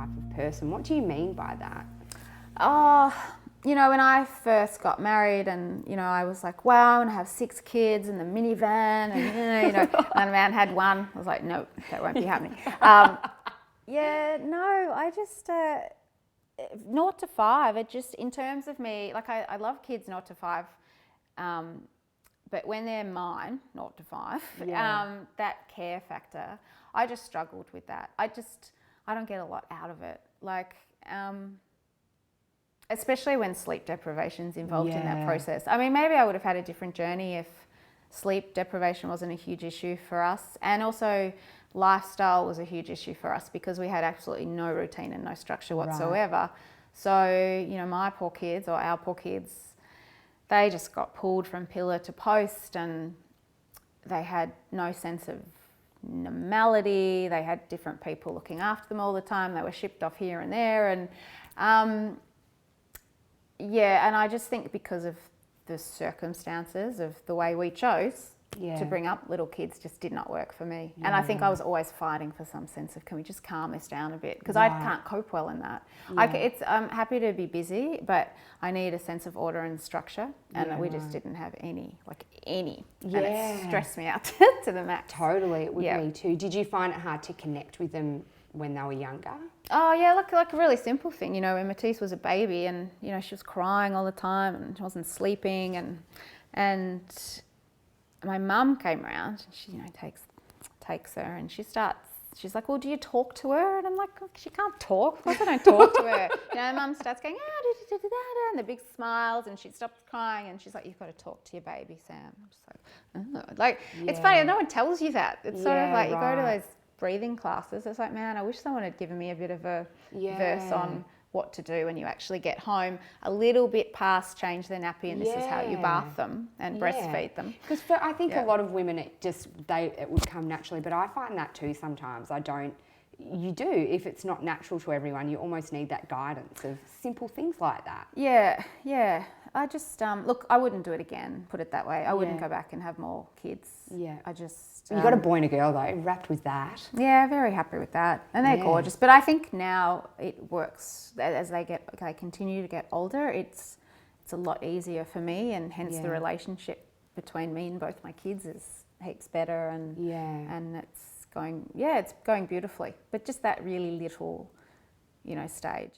type of person. What do you mean by that? Oh, you know, when I first got married and, you know, I was like, wow, I'm going to have 6 kids in the minivan and, you know, and man had 1. I was like, no, that won't be happening. Yeah, no, I just, 0 to 5, it just, in terms of me, like I love kids 0 to 5, but when they're mine, 0 to 5, that care factor, I just struggled with that. I don't get a lot out of it. Like, especially when sleep deprivation's involved in that process. I mean, maybe I would have had a different journey if sleep deprivation wasn't a huge issue for us. And also lifestyle was a huge issue for us because we had absolutely no routine and no structure whatsoever. Right. So, you know, my poor kids, or our poor kids, they just got pulled from pillar to post and they had no sense of normality. They had different people looking after them all the time. They were shipped off here and there. And and I just think because of the circumstances of the way we chose to bring up little kids just did not work for me. And I think I was always fighting for some sense of, can we just calm this down a bit? Because I can't cope well in that. I'm happy to be busy, but I need a sense of order and structure. And we just didn't have any. And it stressed me out to the max. Totally, it would me too. Did you find it hard to connect with them when they were younger? Oh yeah, like a really simple thing, you know, when Matisse was a baby and, you know, she was crying all the time and she wasn't sleeping and my mum came around and she, you know, takes her and she's like, well, do you talk to her? And I'm like, oh, she can't talk. Of course I don't talk to her. You know, Mum starts going, and the big smiles, and she stops crying and she's like, you've got to talk to your baby, Sam. I'm just like, it's funny, no one tells you that. It's sort of like you go to those breathing classes, it's like, man, I wish someone had given me a bit of a verse on what to do when you actually get home, a little bit past change their nappy and this is how you bath them and breastfeed them. Because I think a lot of women, it would come naturally, but I find that too sometimes. You do, if it's not natural to everyone, you almost need that guidance of simple things like that. Yeah. I just, look, I wouldn't do it again, put it that way. I wouldn't go back and have more kids. Yeah. I just... You got a boy and a girl though, wrapped with that. Yeah, very happy with that. And they're gorgeous. But I think now it works, as they continue to get older, it's a lot easier for me, and hence the relationship between me and both my kids is heaps better, and it's going beautifully. But just that really little, you know, stage.